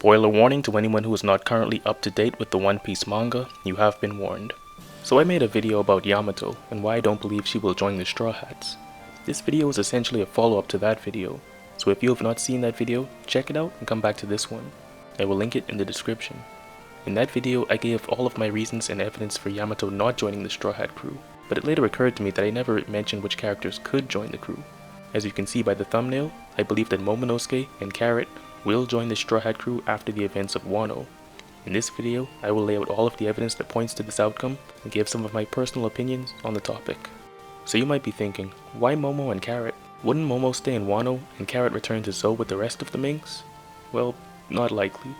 Spoiler warning to anyone who is not currently up to date with the One Piece manga, you have been warned. So I made a video about Yamato and why I don't believe she will join the Strawhats. This video is essentially a follow-up to that video, so if you have not seen that video, check it out and come back to this one. I will link it in the description. In that video, I gave all of my reasons and evidence for Yamato not joining the Straw Hat crew, but it later occurred to me that I never mentioned which characters could join the crew. As you can see by the thumbnail, I believe that Momo and Carrot will join the Straw Hat crew after the events of Wano. In this video, I will lay out all of the evidence that points to this outcome and give some of my personal opinions on the topic. So you might be thinking, why Momo and Carrot? Wouldn't Momo stay in Wano and Carrot return to Zou with the rest of the Minks? Well, not likely.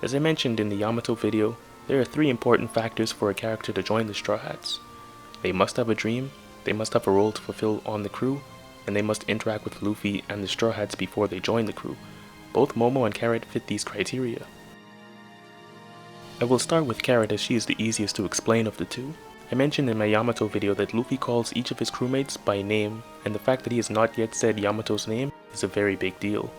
As I mentioned in the Yamato video, there are 3 important factors for a character to join the Straw Hats. They must have a dream, they must have a role to fulfill on the crew, and they must interact with Luffy and the Straw Hats before they join the crew. Both Momo and Carrot fit these criteria. I will start with Carrot as she is the easiest to explain of the two. I mentioned in my Yamato video that Luffy calls each of his crewmates by name, and the fact that he has not yet said Yamato's name is a very big deal.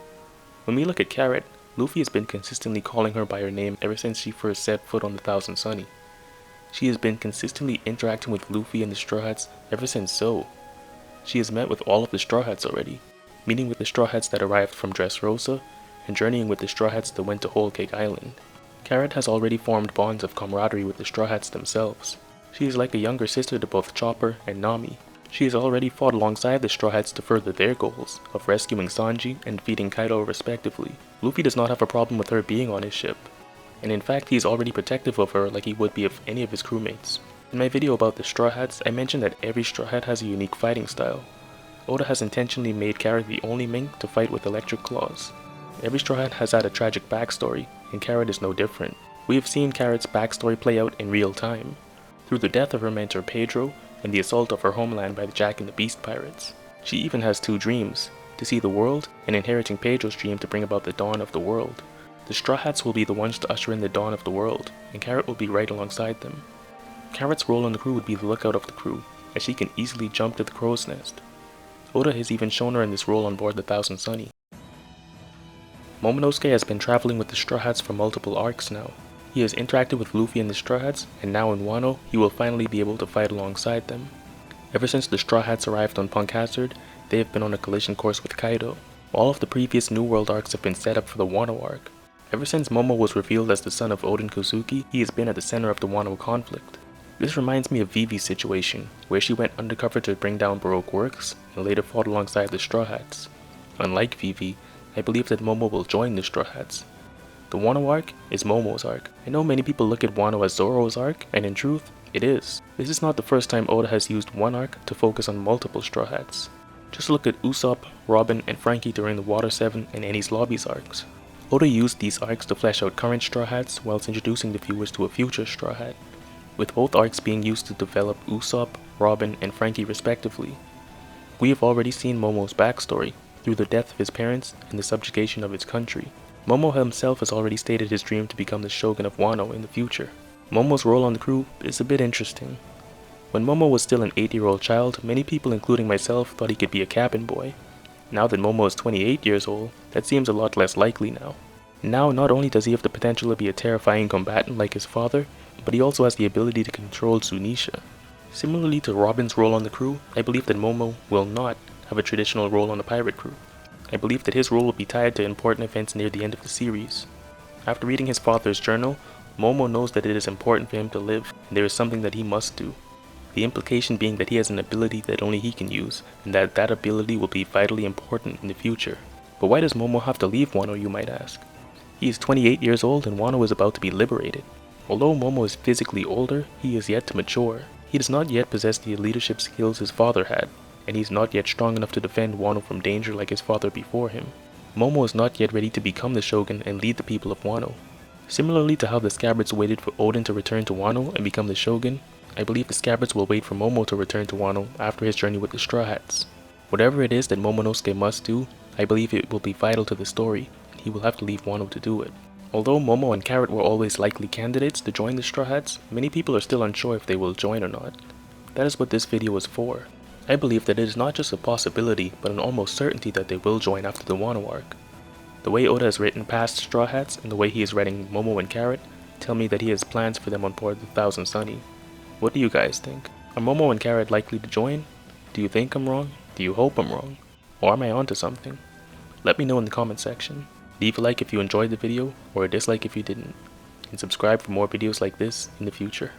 When we look at Carrot, Luffy has been consistently calling her by her name ever since she first set foot on the Thousand Sunny. She has been consistently interacting with Luffy and the Straw Hats ever since Zou. She has met with all of the Straw Hats already, meeting with the Straw Hats that arrived from Dressrosa, and journeying with the Straw Hats that went to Whole Cake Island. Carrot has already formed bonds of camaraderie with the Straw Hats themselves. She is like a younger sister to both Chopper and Nami. She has already fought alongside the Straw Hats to further their goals of rescuing Sanji and defeating Kaido respectively. Luffy does not have a problem with her being on his ship, and in fact he is already protective of her like he would be of any of his crewmates. In my video about the Straw Hats, I mentioned that every Straw Hat has a unique fighting style. Oda has intentionally made Carrot the only Mink to fight with electric claws. Every Straw Hat has had a tragic backstory, and Carrot is no different. We have seen Carrot's backstory play out in real time, through the death of her mentor Pedro and the assault of her homeland by the Jack and the Beast pirates. She even has 2 dreams, to see the world and inheriting Pedro's dream to bring about the dawn of the world. The Straw Hats will be the ones to usher in the dawn of the world, and Carrot will be right alongside them. Carrot's role in the crew would be the lookout of the crew, as she can easily jump to the crow's nest. Oda has even shown her in this role on board the Thousand Sunny. Momonosuke has been traveling with the Straw Hats for multiple arcs now. He has interacted with Luffy and the Straw Hats, and now in Wano, he will finally be able to fight alongside them. Ever since the Straw Hats arrived on Punk Hazard, they have been on a collision course with Kaido. All of the previous New World arcs have been set up for the Wano arc. Ever since Momo was revealed as the son of Oden Kozuki, he has been at the center of the Wano conflict. This reminds me of Vivi's situation, where she went undercover to bring down Baroque works, and later fought alongside the Straw Hats. Unlike Vivi, I believe that Momo will join the Straw Hats. The Wano arc is Momo's arc. I know many people look at Wano as Zoro's arc, and in truth, it is. This is not the first time Oda has used one arc to focus on multiple Straw Hats. Just look at Usopp, Robin, and Frankie during the Water 7 and Enies Lobby's arcs. Oda used these arcs to flesh out current Straw Hats whilst introducing the viewers to a future Straw Hat, with both arcs being used to develop Usopp, Robin, and Frankie respectively. We have already seen Momo's backstory, through the death of his parents and the subjugation of his country. Momo himself has already stated his dream to become the Shogun of Wano in the future. Momo's role on the crew is a bit interesting. When Momo was still an 8-year-old child, many people including myself thought he could be a cabin boy. Now that Momo is 28 years old, that seems a lot less likely now. Now not only does he have the potential to be a terrifying combatant like his father, but he also has the ability to control Zunisha. Similarly to Robin's role on the crew, I believe that Momo will not have a traditional role on the pirate crew. I believe that his role will be tied to important events near the end of the series. After reading his father's journal, Momo knows that it is important for him to live, and there is something that he must do. The implication being that he has an ability that only he can use, and that that ability will be vitally important in the future. But why does Momo have to leave Wano, you might ask? He is 28 years old and Wano is about to be liberated. Although Momo is physically older, he is yet to mature. He does not yet possess the leadership skills his father had, and he is not yet strong enough to defend Wano from danger like his father before him. Momo is not yet ready to become the Shogun and lead the people of Wano. Similarly to how the Scabbards waited for Oden to return to Wano and become the Shogun, I believe the Scabbards will wait for Momo to return to Wano after his journey with the Straw Hats. Whatever it is that Momonosuke must do, I believe it will be vital to the story, and he will have to leave Wano to do it. Although Momo and Carrot were always likely candidates to join the Straw Hats, many people are still unsure if they will join or not. That is what this video is for. I believe that it is not just a possibility, but an almost certainty that they will join after the Wano arc. The way Oda has written past Straw Hats and the way he is writing Momo and Carrot tell me that he has plans for them on board the Thousand Sunny. What do you guys think? Are Momo and Carrot likely to join? Do you think I'm wrong? Do you hope I'm wrong? Or am I onto something? Let me know in the comment section. Leave a like if you enjoyed the video, or a dislike if you didn't. And subscribe for more videos like this in the future.